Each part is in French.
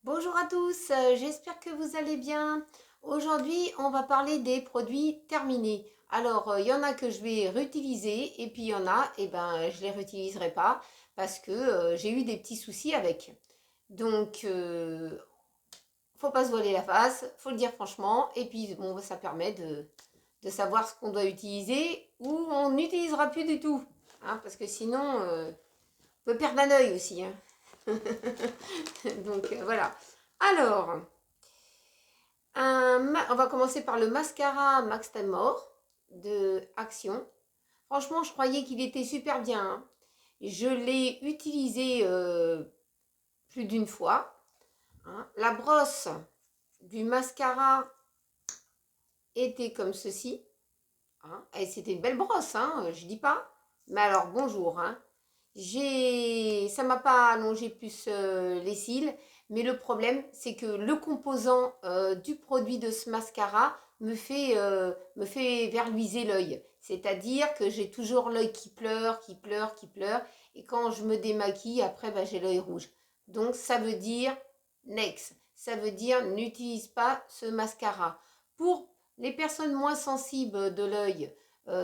Bonjour à tous, j'espère que vous allez bien. Aujourd'hui, on va parler des produits terminés. Alors, il y en a que je vais réutiliser et puis il y en a, je les réutiliserai pas parce que j'ai eu des petits soucis avec. Donc, faut pas se voiler la face, faut le dire franchement. Et puis, bon, ça permet de savoir ce qu'on doit utiliser ou on n'utilisera plus du tout. Hein, parce que sinon, on peut perdre un œil aussi. Hein. Donc, voilà. Alors, on va commencer par le mascara Max Mort de Action. Franchement, je croyais qu'il était super bien. Hein. Je l'ai utilisé plus d'une fois. Hein. La brosse du mascara était comme ceci. Hein. Et c'était une belle brosse, hein, je dis pas. Mais alors, bonjour. Hein. Ça m'a pas allongé plus les cils, mais le problème, c'est que le composant du produit de ce mascara me fait verluiser l'œil. C'est-à-dire que j'ai toujours l'œil qui pleure, qui pleure, qui pleure. Et quand je me démaquille, après, j'ai l'œil rouge. Donc, ça veut dire next. Ça veut dire n'utilise pas ce mascara. Pour les personnes moins sensibles de l'œil,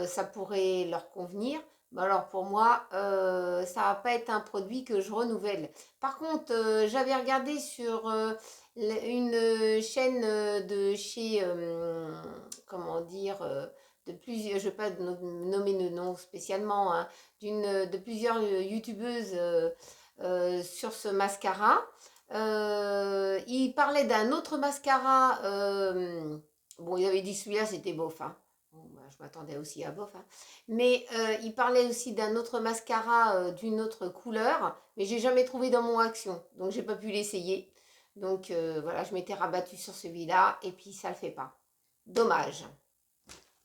ça pourrait leur convenir. Alors pour moi, ça va pas être un produit que je renouvelle. Par contre, j'avais regardé sur une chaîne de chez, comment dire, de plusieurs, je ne vais pas nommer de nom spécialement, hein, de plusieurs youtubeuses sur ce mascara. Il parlait d'un autre mascara. Bon, il avait dit celui-là, c'était bof. Hein. Bon, je m'attendais aussi à bof. Hein. Mais il parlait aussi d'un autre mascara d'une autre couleur, mais j'ai jamais trouvé dans mon action, donc j'ai pas pu l'essayer. Donc voilà, je m'étais rabattue sur celui-là et puis ça le fait pas. Dommage.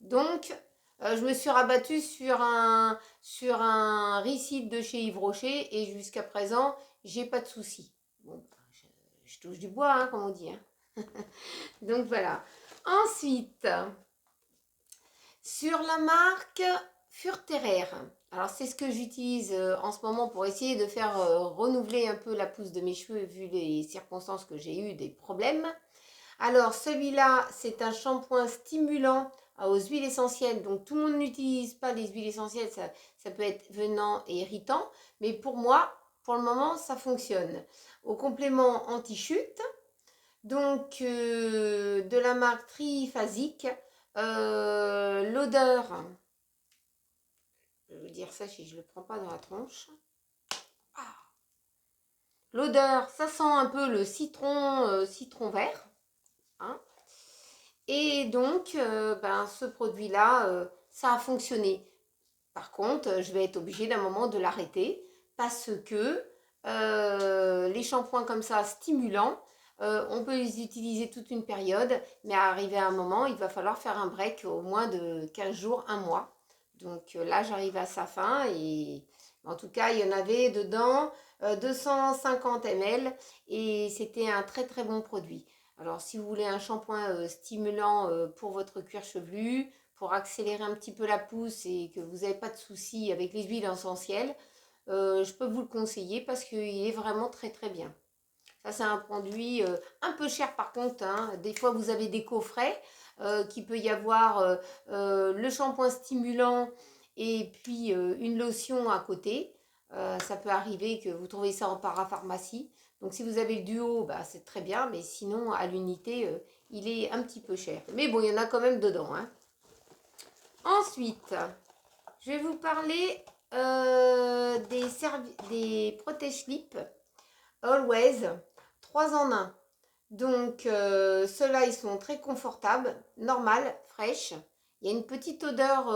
Donc je me suis rabattue sur un Ricide de chez Yves Rocher et jusqu'à présent, j'ai pas de soucis. Bon, je touche du bois, hein, comme on dit. Hein. Donc voilà. Ensuite, sur la marque Furterer. Alors c'est ce que j'utilise en ce moment pour essayer de faire renouveler un peu la pousse de mes cheveux vu les circonstances que j'ai eu des problèmes. Alors celui-là, c'est un shampoing stimulant aux huiles essentielles. Donc tout le monde n'utilise pas les huiles essentielles, ça peut être venant et irritant. Mais pour moi, pour le moment, ça fonctionne. Au complément anti-chute, donc de la marque Triphasique, l'odeur, je vais vous dire ça si je ne le prends pas dans la tronche. Ah, l'odeur, ça sent un peu le citron, citron vert. Hein. Et donc, ce produit-là, ça a fonctionné. Par contre, je vais être obligée d'un moment de l'arrêter parce que les shampoings comme ça, stimulants, on peut les utiliser toute une période, mais arrivé à un moment, il va falloir faire un break au moins de 15 jours, un mois. Donc là, j'arrive à sa fin et en tout cas, il y en avait dedans 250 ml et c'était un très très bon produit. Alors, si vous voulez un shampoing stimulant pour votre cuir chevelu, pour accélérer un petit peu la pousse et que vous n'avez pas de soucis avec les huiles essentielles, je peux vous le conseiller parce qu'il est vraiment très très bien. Ça, c'est un produit un peu cher par contre. Hein. Des fois, vous avez des coffrets qui peut y avoir le shampoing stimulant et puis une lotion à côté. Ça peut arriver que vous trouvez ça en parapharmacie. Donc, si vous avez le duo, c'est très bien. Mais sinon, à l'unité, il est un petit peu cher. Mais bon, il y en a quand même dedans. Hein. Ensuite, je vais vous parler des protège-slip Always 3 en un. Donc, ceux-là, ils sont très confortables, normal, fraîches. Il y a une petite odeur,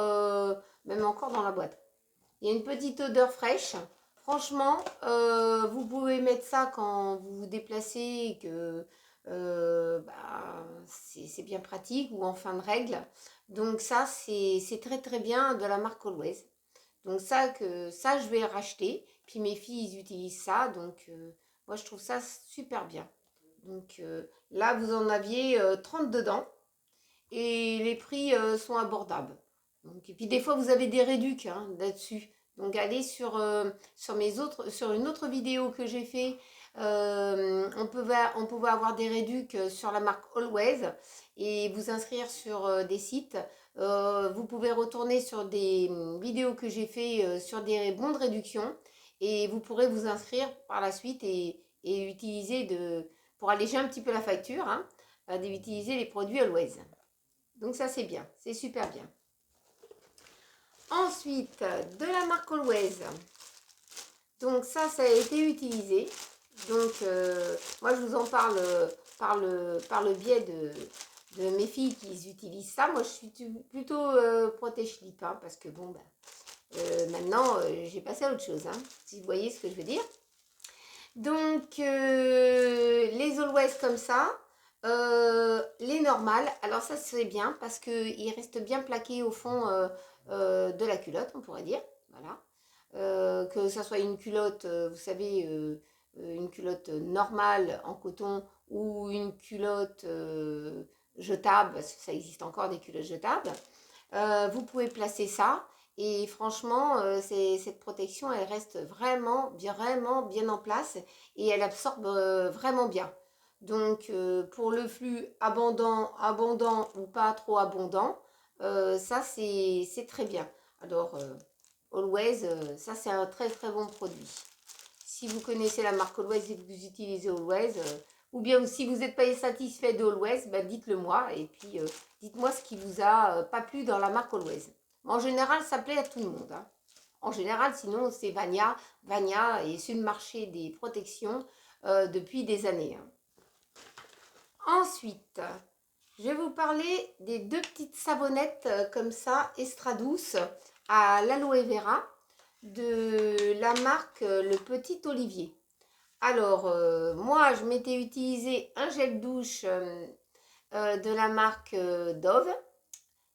même encore dans la boîte. Il y a une petite odeur fraîche. Franchement, vous pouvez mettre ça quand vous vous déplacez et que c'est bien pratique ou en fin de règle. Donc ça, c'est très très bien de la marque Always. Donc ça, je vais racheter. Puis mes filles, ils utilisent ça. Donc moi, je trouve ça super bien. Donc là, vous en aviez 30 dedans. Et les prix sont abordables. Donc, et puis des fois, vous avez des réducs hein, là-dessus. Donc allez sur une autre vidéo que j'ai fait On pouvait avoir des réducs sur la marque Always et vous inscrire sur des sites. Vous pouvez retourner sur des vidéos que j'ai fait sur des bons de réduction et vous pourrez vous inscrire par la suite et utiliser pour alléger un petit peu la facture, hein, d'utiliser les produits Always. Donc ça c'est bien, c'est super bien. Ensuite, de la marque Always. Donc ça a été utilisé. Donc moi je vous en parle par le biais de mes filles qui utilisent ça. Moi je suis plutôt protège-slip, hein, parce que bon, maintenant j'ai passé à autre chose, hein, si vous voyez ce que je veux dire. Donc les Always comme ça, les normales, alors ça c'est bien parce qu'ils restent bien plaqués au fond de la culotte, on pourrait dire, voilà. Que ça soit une culotte, vous savez, une culotte normale en coton ou une culotte jetable, parce que ça existe encore des culottes jetables, vous pouvez placer ça et franchement, cette protection, elle reste vraiment bien en place et elle absorbe vraiment bien. Donc, pour le flux abondant ou pas trop abondant, ça, c'est très bien. Alors, Always, ça, c'est un très bon produit. Si vous connaissez la marque Always et que vous utilisez Always, ou bien si vous n'êtes pas satisfait d'Always, dites-le moi et puis dites-moi ce qui vous a pas plu dans la marque Always. En général, ça plaît à tout le monde, hein. En général, sinon, c'est Vania. Vania est sur le marché des protections depuis des années, hein. Ensuite, je vais vous parler des deux petites savonnettes comme ça, extra douces, à l'aloe vera de la marque Le Petit Olivier. Alors, moi, je m'étais utilisé un gel douche de la marque Dove.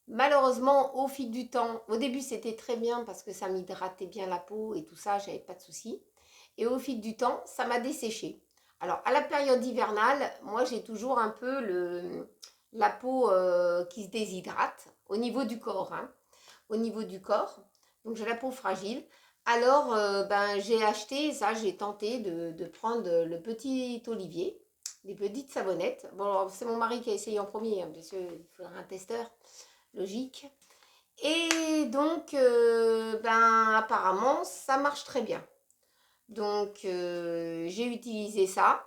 Malheureusement, au fil du temps, au début c'était très bien parce que ça m'hydratait bien la peau et tout ça, j'avais pas de soucis. Et au fil du temps, ça m'a desséché. Alors, à la période hivernale, moi j'ai toujours un peu la peau qui se déshydrate au niveau du corps, hein, au niveau du corps. Donc j'ai la peau fragile. Alors, j'ai acheté ça, j'ai tenté de prendre le petit Olivier, les petites savonnettes. Bon, c'est mon mari qui a essayé en premier, hein, parce qu'il faudrait un testeur, logique. Et donc, apparemment, ça marche très bien. Donc, j'ai utilisé ça.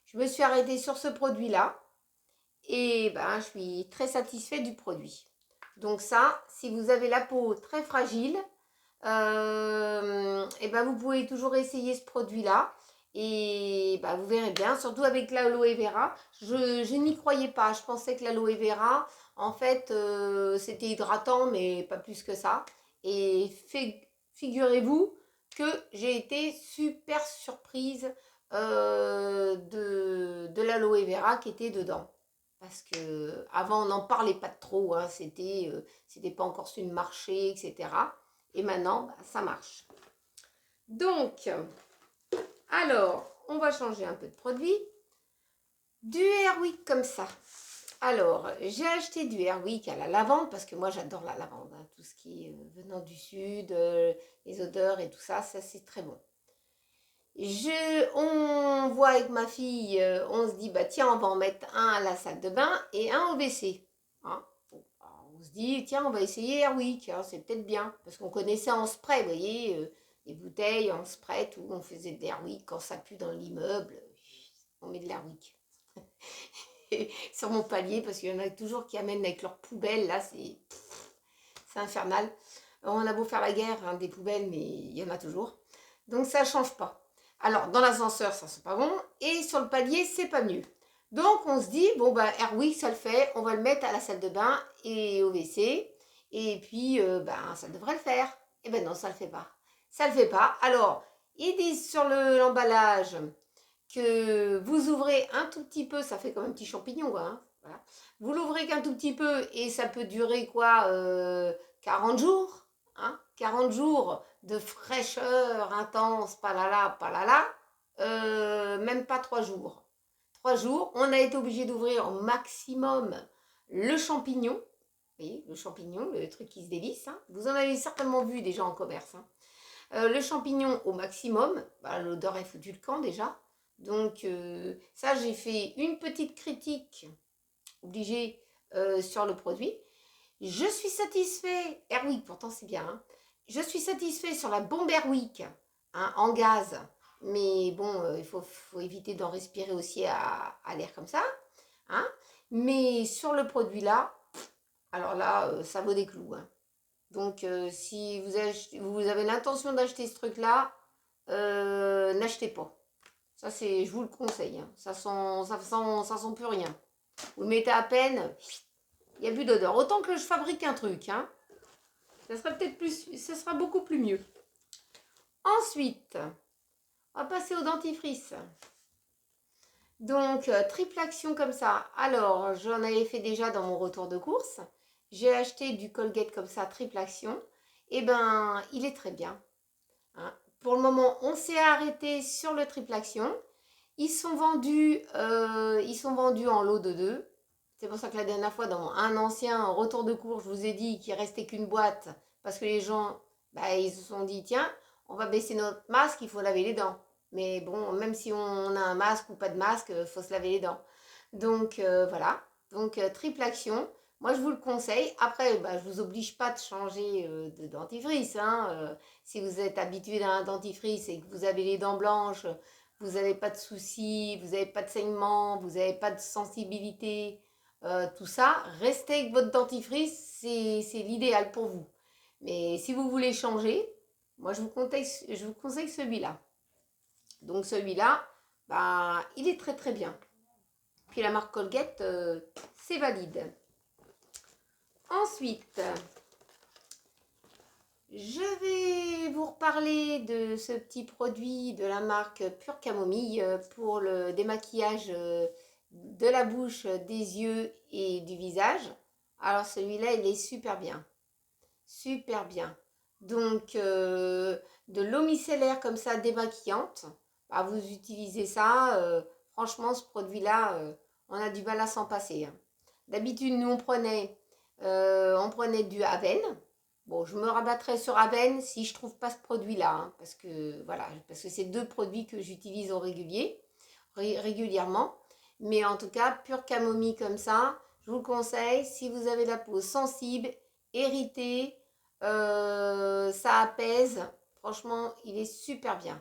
Je me suis arrêtée sur ce produit-là. Et je suis très satisfaite du produit. Donc ça, si vous avez la peau très fragile, vous pouvez toujours essayer ce produit-là. Et vous verrez bien, surtout avec l'aloe vera. Je n'y croyais pas. Je pensais que l'aloe vera, en fait, c'était hydratant, mais pas plus que ça. Et figurez-vous que j'ai été super surprise de l'aloe vera qui était dedans. Parce que avant on n'en parlait pas trop, hein, c'était pas encore sur le marché, etc. Et maintenant, ça marche. Donc, alors, on va changer un peu de produit. Du Airwick comme ça. Alors, j'ai acheté du Airwick à la lavande, parce que moi j'adore la lavande, hein, tout ce qui est venant du sud, les odeurs et tout ça, ça c'est très bon. On voit avec ma fille, on se dit, tiens, on va en mettre un à la salle de bain et un au WC. Hein. Bon, on se dit, tiens, on va essayer Airwick, hein, c'est peut-être bien. Parce qu'on connaissait en spray, vous voyez, les bouteilles en spray, tout, on faisait de l'Airwick quand ça pue dans l'immeuble, on met de l'Airwick. Sur mon palier, parce qu'il y en a toujours qui amènent avec leurs poubelles, là, c'est infernal. On a beau faire la guerre, hein, des poubelles, mais il y en a toujours. Donc ça ne change pas. Alors, dans l'ascenseur, ça c'est pas bon. Et sur le palier, c'est pas mieux. Donc, on se dit, bon, Airwick, ça le fait. On va le mettre à la salle de bain et au WC. Et puis, ça devrait le faire. Et non, ça le fait pas. Ça le fait pas. Alors, ils disent sur l'emballage que vous ouvrez un tout petit peu. Ça fait comme un petit champignon, quoi. Hein, voilà. Vous l'ouvrez qu'un tout petit peu et ça peut durer quoi 40 jours, hein, 40 jours de fraîcheur intense, palala, même pas 3 jours. 3 jours, on a été obligé d'ouvrir au maximum le champignon. Vous voyez, le champignon, le truc qui se dévisse. Hein. Vous en avez certainement vu déjà en commerce. Hein. Le champignon au maximum, l'odeur est foutue le camp déjà. Donc, ça, j'ai fait une petite critique obligée sur le produit. Je suis satisfait, Airwick, pourtant c'est bien, hein. Je suis satisfait sur la bombe Airwick, hein, en gaz. Mais bon, il faut éviter d'en respirer aussi à l'air comme ça, hein. Mais sur le produit là, alors là, ça vaut des clous, hein. Donc, si vous avez l'intention d'acheter ce truc-là, n'achetez pas. Ça, je vous le conseille, hein. Ça sent plus rien. Vous le mettez à peine, il n'y a plus d'odeur. Autant que je fabrique un truc, hein. Ça sera beaucoup plus mieux. Ensuite, on va passer au dentifrice. Donc, triple action comme ça. Alors, j'en avais fait déjà dans mon retour de course. J'ai acheté du Colgate comme ça, triple action. Et ben, il est très bien, hein. Pour le moment, on s'est arrêté sur le triple action. Ils sont vendus en lot de 2. C'est pour ça que la dernière fois, dans un ancien retour de cours, je vous ai dit qu'il restait qu'une boîte. Parce que les gens, ils se sont dit, tiens, on va baisser notre masque, il faut laver les dents. Mais bon, même si on a un masque ou pas de masque, il faut se laver les dents. Donc voilà. Donc triple action. Moi, je vous le conseille. Après, je ne vous oblige pas de changer de dentifrice, hein. Si vous êtes habitué à un dentifrice et que vous avez les dents blanches, vous n'avez pas de soucis, vous n'avez pas de saignement, vous n'avez pas de sensibilité, tout ça, restez avec votre dentifrice, c'est l'idéal pour vous. Mais si vous voulez changer, moi je vous conseille celui-là. Donc celui-là, il est très très bien. Puis la marque Colgate, c'est valide. Ensuite, je vais vous reparler de ce petit produit de la marque Pure Camomille pour le démaquillage de la bouche, des yeux et du visage. Alors celui-là, il est super bien. Super bien. Donc, de l'eau micellaire comme ça, démaquillante. Vous utilisez ça. Franchement, ce produit-là, on a du mal à s'en passer, hein. D'habitude, nous, on prenait du Aven. Bon, je me rabattrai sur Aven si je trouve pas ce produit-là, hein, parce que voilà, parce que c'est deux produits que j'utilise régulièrement. Mais en tout cas, pure camomille comme ça, je vous le conseille. Si vous avez la peau sensible, irritée, ça apaise. Franchement, il est super bien.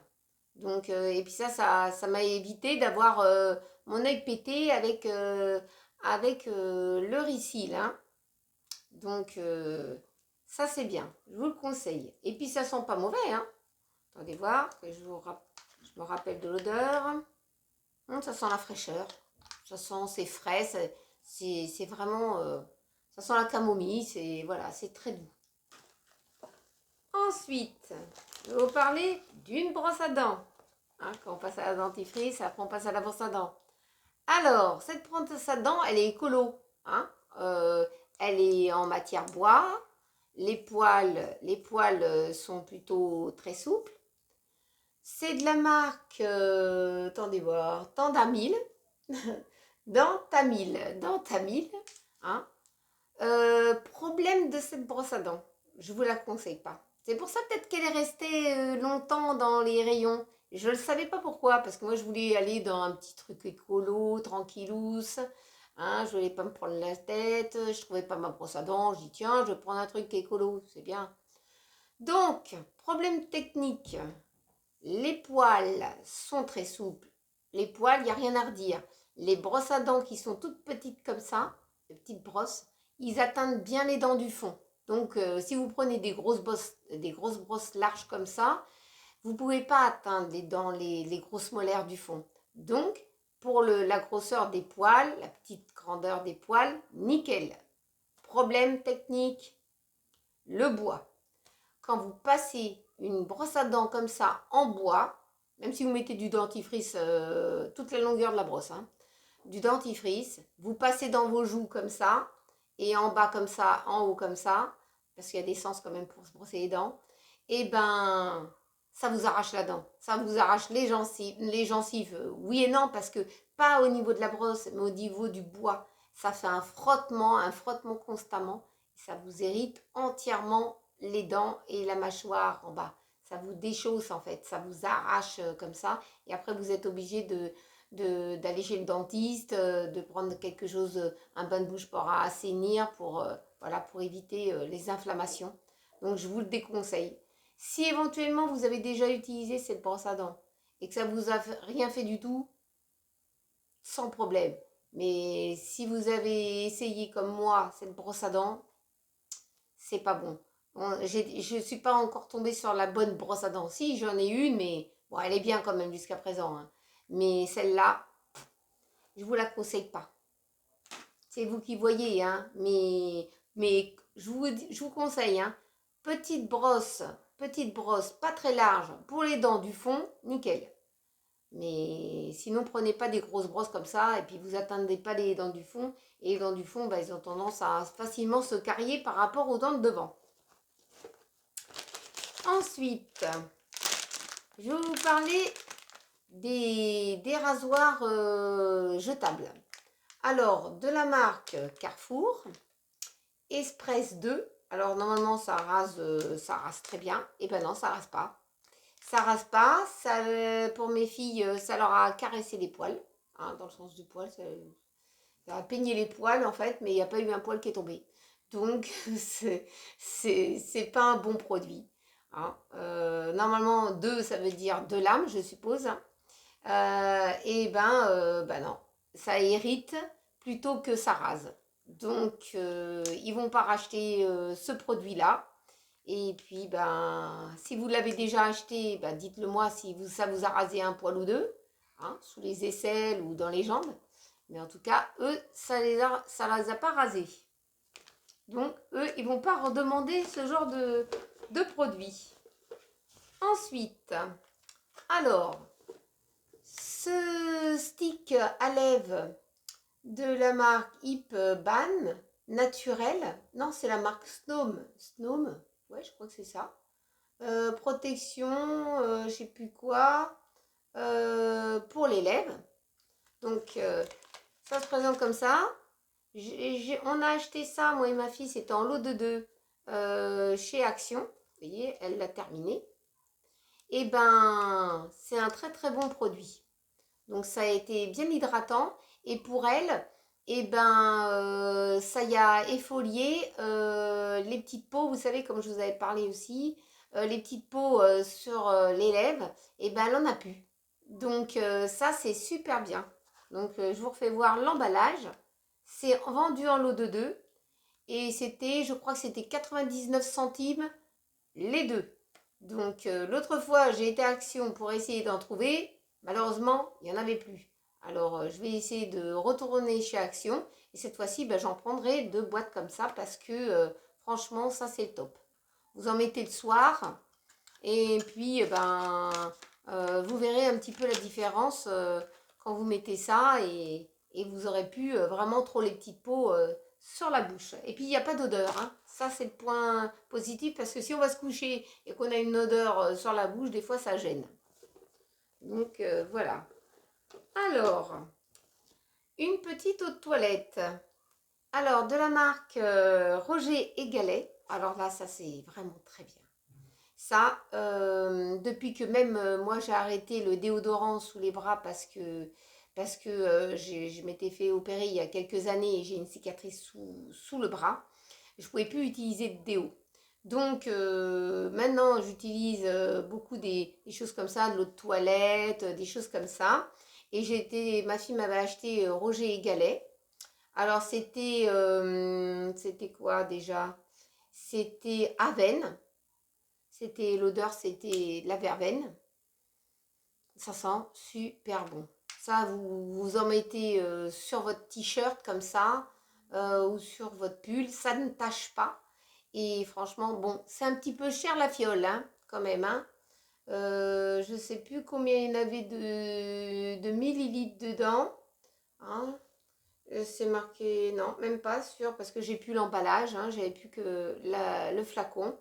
Donc, et puis ça m'a évité d'avoir mon œil pété avec le Ricyl, hein. Donc, ça c'est bien. Je vous le conseille. Et puis, ça sent pas mauvais, hein. Attendez voir que je me rappelle de l'odeur. Ça sent la fraîcheur. Ça sent, c'est frais. C'est vraiment... ça sent la camomille. Voilà, c'est très doux. Ensuite, je vais vous parler d'une brosse à dents. Hein, quand on passe à la dentifrice, après on passe à la brosse à dents. Alors, cette brosse à dents, elle est écolo, hein. Elle est en matière bois. Les poils sont plutôt très souples. C'est de la marque, attendez voir, Tendamil. Dentamil, hein. Problème de cette brosse à dents, je vous la conseille pas. C'est pour ça peut-être qu'elle est restée longtemps dans les rayons. Je ne le savais pas pourquoi, parce que moi je voulais aller dans un petit truc écolo, tranquillous, hein, je voulais pas me prendre la tête, je trouvais pas ma brosse à dents, je dis tiens, je vais prendre un truc écolo, c'est bien. Donc, problème technique, les poils sont très souples. Les poils, il n'y a rien à redire. Les brosses à dents qui sont toutes petites comme ça, les petites brosses, ils atteignent bien les dents du fond. Donc, si vous prenez des grosses brosses larges comme ça, vous ne pouvez pas atteindre les dents, les grosses molaires du fond. Donc, pour la grosseur des poils, la petite grandeur des poils, nickel. Problème technique, le bois. Quand vous passez une brosse à dents comme ça en bois, même si vous mettez du dentifrice toute la longueur de la brosse, hein, du dentifrice, vous passez dans vos joues comme ça, et en bas comme ça, en haut comme ça, parce qu'il y a des sens quand même pour se brosser les dents, et ben ça vous arrache la dent, ça vous arrache les gencives, oui et non, parce que pas au niveau de la brosse, mais au niveau du bois, ça fait un frottement constamment, et ça vous hérite entièrement les dents et la mâchoire en bas. ça vous déchausse en fait, ça vous arrache comme ça. Et après, vous êtes obligé d'aller chez le dentiste, de prendre quelque chose, un bain de bouche pour assainir, voilà, pour éviter les inflammations. Donc, je vous le déconseille. Si éventuellement vous avez déjà utilisé cette brosse à dents et que ça vous a rien fait du tout, sans problème. Mais si vous avez essayé comme moi cette brosse à dents, c'est pas bon. Je ne suis pas encore tombée sur la bonne brosse à dents. Si, j'en ai une, mais bon, elle est bien quand même jusqu'à présent, hein. Mais celle-là, je ne vous la conseille pas. C'est vous qui voyez, hein. Mais je vous conseille, hein. Petite brosse, pas très large, pour les dents du fond, nickel. Mais sinon, prenez pas des grosses brosses comme ça et puis vous attendez pas les dents du fond. Et les dents du fond, bah, ils ont tendance à facilement se carier par rapport aux dents de devant. Ensuite, je vais vous parler des rasoirs jetables. Alors, de la marque Carrefour, Express 2. Alors, normalement, ça rase très bien. Et ben non, ça rase pas. Ça rase pas. Ça, pour mes filles, ça leur a caressé les poils. Hein, dans le sens du poil, ça a peigné les poils en fait, mais il n'y a pas eu un poil qui est tombé. Donc, c'est pas un bon produit. Hein. Normalement, 2, ça veut dire de l'âme, je suppose. Hein. Et ben non, ça irrite plutôt que ça rase. Donc, ils vont pas racheter ce produit-là. Et puis, ben, si vous l'avez déjà acheté, ben, dites-le moi si ça vous a rasé un poil ou deux, hein, sous les aisselles ou dans les jambes. Mais en tout cas, eux, ça les a pas rasés. Donc, eux, ils vont pas redemander ce genre de produit. Ensuite, alors, ce stick à lèvres de la marque Hip Ban naturel. Non, c'est la marque Snome. Snome, ouais, je crois que c'est ça. Protection, je sais plus quoi, pour les lèvres. Donc, ça se présente comme ça. On a acheté ça, moi et ma fille, c'était en lot de 2 chez Action. Vous voyez, elle l'a terminé. Et ben, c'est un très très bon produit. Donc ça a été bien hydratant. Et pour elle, et ben, ça y a effolié les petites peaux, vous savez, comme je vous avais parlé aussi, les petites peaux sur les lèvres, et ben elle en a plus. Donc ça, c'est super bien. Donc je vous refais voir l'emballage. C'est vendu en lot de 2. Et c'était, je crois que c'était 99 centimes les deux. Donc l'autre fois, j'ai été à Action pour essayer d'en trouver. Malheureusement, il n'y en avait plus. Alors je vais essayer de retourner chez Action. Et cette fois-ci, ben, j'en prendrai 2 boîtes comme ça parce que franchement, ça c'est le top. Vous en mettez le soir. Et puis, vous verrez un petit peu la différence quand vous mettez ça et vous aurez pu vraiment trop les petites peaux sur la bouche. Et puis, il n'y a pas d'odeur. Hein. Ça, c'est le point positif parce que si on va se coucher et qu'on a une odeur sur la bouche, des fois, ça gêne. Donc, voilà. Alors, une petite eau de toilette. Alors, de la marque Roger et Galet. Alors là, ça, c'est vraiment très bien. Ça, depuis que même moi j'ai arrêté le déodorant sous les bras parce que je m'étais fait opérer il y a quelques années et j'ai une cicatrice sous le bras, je ne pouvais plus utiliser de déo. Donc maintenant j'utilise beaucoup des choses comme ça, de l'eau de toilette, des choses comme ça. Et ma fille m'avait acheté Roger et Galet. Alors c'était quoi déjà? C'était Aven. L'odeur, c'était la verveine. Ça sent super bon. Ça, vous en mettez sur votre t-shirt comme ça ou sur votre pull. Ça ne tâche pas. Et franchement, bon, c'est un petit peu cher la fiole, hein, quand même. Hein. Je ne sais plus combien il y en avait de millilitres dedans. Hein. C'est marqué, non, même pas sûr, parce que j'ai plus l'emballage. Hein, j'avais plus que le flacon.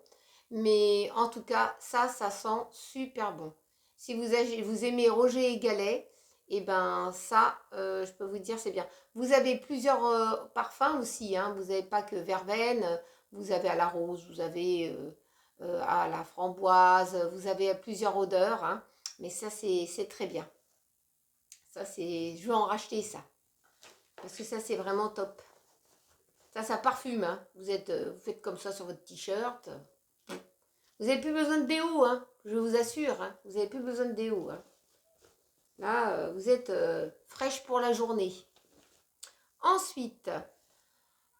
Mais en tout cas, ça sent super bon. Si vous aimez Roger et Galet, et ben ça, je peux vous dire, c'est bien. Vous avez plusieurs parfums aussi. Hein. Vous n'avez pas que verveine, vous avez à la rose, vous avez à la framboise, vous avez plusieurs odeurs, hein, mais ça c'est très bien. Ça c'est, je vais en racheter ça, parce que ça c'est vraiment top. Ça parfume, hein. Vous faites comme ça sur votre t-shirt. Vous n'avez plus besoin de déo, hein, je vous assure, hein, vous n'avez plus besoin de déo. Hein. Là, vous êtes fraîche pour la journée. Ensuite,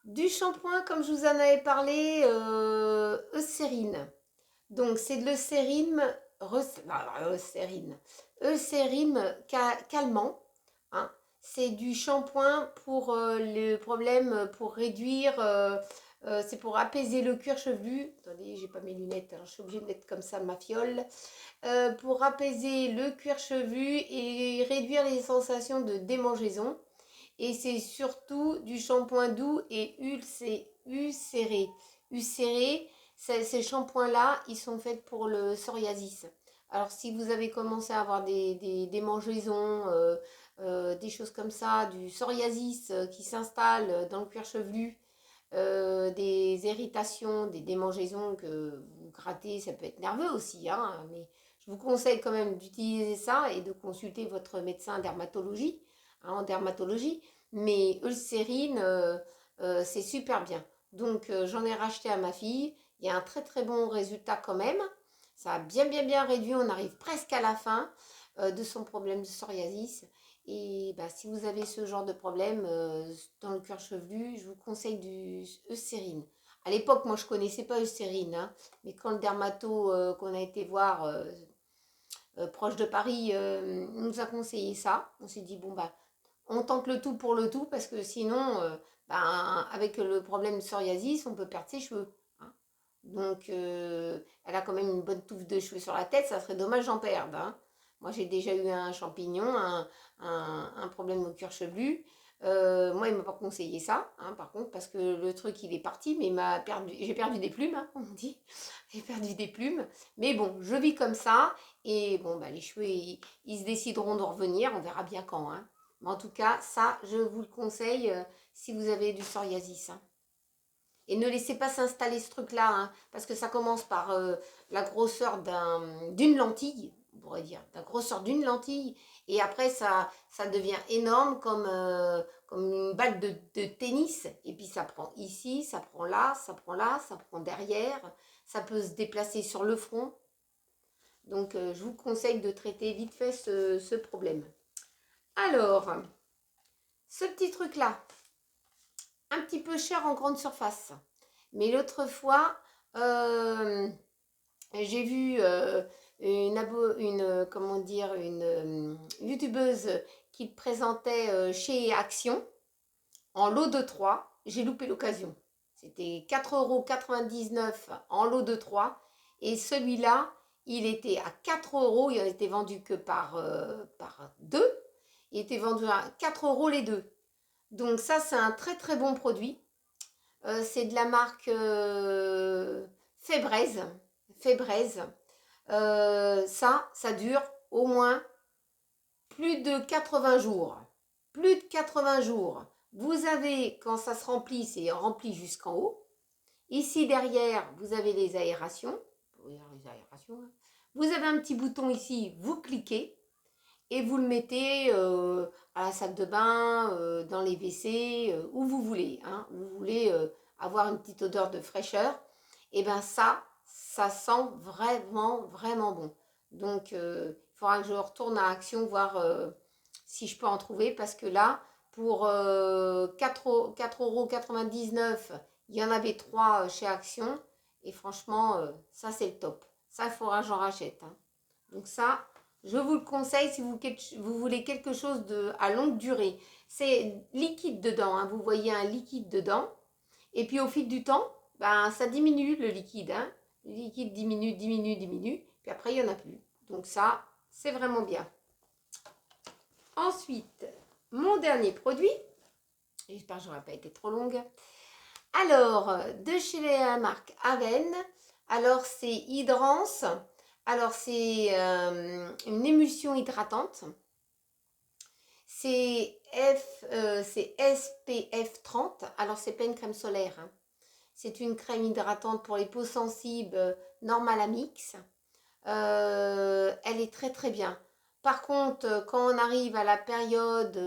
du shampoing, comme je vous en avais parlé, Eucérine. Donc, c'est de l'Eucérine, Eucérine calmant. Hein. C'est du shampoing pour le problème, pour réduire, c'est pour apaiser le cuir chevelu. Attendez, j'ai pas mes lunettes, alors je suis obligée de mettre comme ça ma fiole. Pour apaiser le cuir chevelu et réduire les sensations de démangeaison. Et c'est surtout du shampoing doux et ulcéré. Ulcéré, ces shampoings-là, ils sont faits pour le psoriasis. Alors si vous avez commencé à avoir des démangeaisons, des choses comme ça, du psoriasis qui s'installe dans le cuir chevelu, des irritations, des démangeaisons que vous grattez, ça peut être nerveux aussi, hein, mais je vous conseille quand même d'utiliser ça et de consulter votre médecin dermatologie, hein, en dermatologie. Mais Eucérine, c'est super bien. Donc j'en ai racheté à ma fille. Il y a un très très bon résultat quand même. Ça a bien réduit. On arrive presque à la fin de son problème de psoriasis. Et bah, si vous avez ce genre de problème dans le cuir chevelu, je vous conseille du Eucérine. À l'époque, moi, je ne connaissais pas Eucérine, hein, mais quand le dermato qu'on a été voir proche de Paris nous a conseillé ça, on s'est dit, bon, bah, on tente le tout pour le tout, parce que sinon, bah, avec le problème de psoriasis, on peut perdre ses cheveux. Hein. Donc, elle a quand même une bonne touffe de cheveux sur la tête, ça serait dommage d'en perdre. Hein. Moi, j'ai déjà eu un champignon, un problème au cuir chevelu. Moi, il ne m'a pas conseillé ça, hein, par contre, parce que le truc, il est parti, mais j'ai perdu des plumes, hein, on dit. J'ai perdu des plumes. Mais bon, je vis comme ça. Et bon, bah, les cheveux, ils se décideront de revenir. On verra bien quand. Hein. Mais en tout cas, ça, je vous le conseille si vous avez du psoriasis. Hein. Et ne laissez pas s'installer ce truc-là, hein, parce que ça commence par la grosseur d'une lentille, on pourrait dire, la grosseur d'une lentille, et après ça devient énorme comme une balle de tennis, et puis ça prend ici, ça prend là, ça prend là, ça prend derrière, ça peut se déplacer sur le front. Donc je vous conseille de traiter vite fait ce problème. Alors, ce petit truc-là, un petit peu cher en grande surface. Mais l'autre fois, j'ai vu comment dire, une youtubeuse qui le présentait chez Action en lot de 3. J'ai loupé l'occasion. C'était 4,99 € en lot de 3. Et celui-là, il était à 4 €. Il n'était vendu que par 2. Il était vendu à 4 € les deux. Donc ça, c'est un très très bon produit. C'est de la marque Febreze. Febreze. Ça dure au moins plus de 80 jours. Plus de 80 jours. Vous avez, quand ça se remplit, c'est rempli jusqu'en haut. Ici derrière, vous avez les aérations. Vous avez un petit bouton ici, vous cliquez. Et vous le mettez à la salle de bain, dans les WC, où vous voulez. Hein. Vous voulez avoir une petite odeur de fraîcheur. Et bien ça sent vraiment bon. Donc il faudra que je retourne à Action voir si je peux en trouver. Parce que là, pour 4,99 €, il y en avait 3 chez Action. Et franchement, ça c'est le top. Ça, il faudra que j'en rachète. Hein. Donc ça... Je vous le conseille si vous voulez quelque chose à longue durée. C'est liquide dedans, hein. Vous voyez un liquide dedans. Et puis au fil du temps, ben, ça diminue le liquide. Hein. Le liquide diminue. Puis après, il n'y en a plus. Donc ça, c'est vraiment bien. Ensuite, mon dernier produit. J'espère que je n'aurai pas été trop longue. Alors, de chez la marque Aven. Alors, c'est Hydrance. Alors, c'est une émulsion hydratante. C'est SPF 30. Alors, c'est pas une crème solaire. Hein. C'est une crème hydratante pour les peaux sensibles Normalamix. Elle est très très bien. Par contre, quand on arrive à la période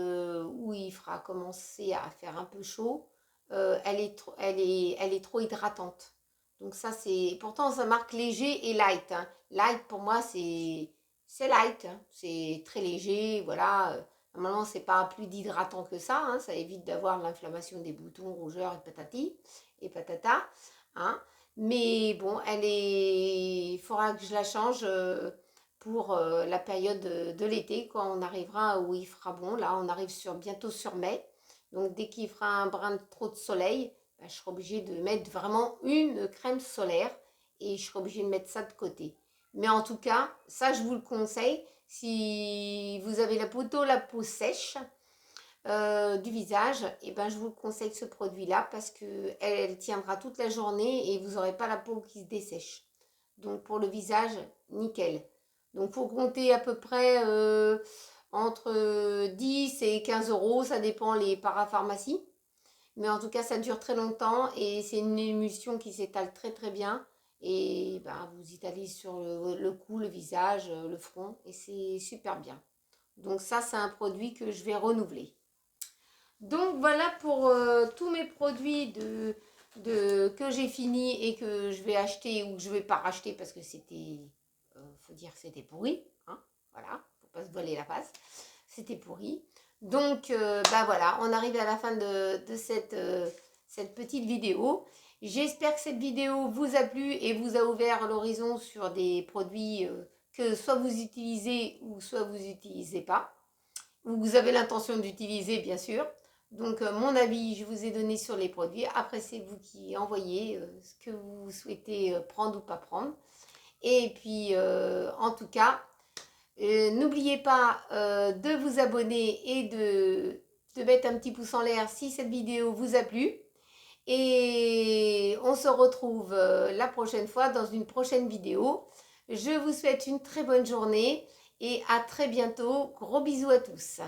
où il fera commencer à faire un peu chaud, elle est trop hydratante. Donc ça, c'est... Pourtant, ça marque léger et light, hein. Light, pour moi, c'est light, hein. C'est très léger, voilà. Normalement, c'est pas plus d'hydratant que ça, hein. Ça évite d'avoir l'inflammation des boutons, rougeurs et patati et patata, hein. Mais bon, il faudra que je la change pour la période de l'été, quand on arrivera où il fera bon. Là, on arrive bientôt sur mai. Donc, dès qu'il fera un brin de trop de soleil, ben, je serai obligée de mettre vraiment une crème solaire et je serai obligée de mettre ça de côté. Mais en tout cas, ça, je vous le conseille. Si vous avez la peau sèche, du visage, et ben je vous conseille ce produit-là parce que elle tiendra toute la journée et vous n'aurez pas la peau qui se dessèche. Donc pour le visage, nickel. Donc faut compter à peu près entre 10 et 15 euros, ça dépend les parapharmacies. Mais en tout cas, ça dure très longtemps et c'est une émulsion qui s'étale très très bien. Et ben, vous étalez sur le cou, le visage, le front et c'est super bien. Donc ça, c'est un produit que je vais renouveler. Donc voilà pour tous mes produits que j'ai fini et que je vais acheter ou que je ne vais pas racheter parce que c'était, faut dire que c'était pourri, hein, voilà, faut pas se voiler la face, c'était pourri. Donc bah voilà, on arrive à la fin de cette petite vidéo. J'espère que cette vidéo vous a plu et vous a ouvert l'horizon sur des produits que soit vous utilisez ou soit vous n'utilisez pas, ou vous avez l'intention d'utiliser bien sûr. Donc mon avis, je vous ai donné sur les produits. Après, c'est vous qui envoyez ce que vous souhaitez prendre ou pas prendre. Et puis, en tout cas, n'oubliez pas de vous abonner et de mettre un petit pouce en l'air si cette vidéo vous a plu. Et on se retrouve la prochaine fois dans une prochaine vidéo. Je vous souhaite une très bonne journée et à très bientôt. Gros bisous à tous.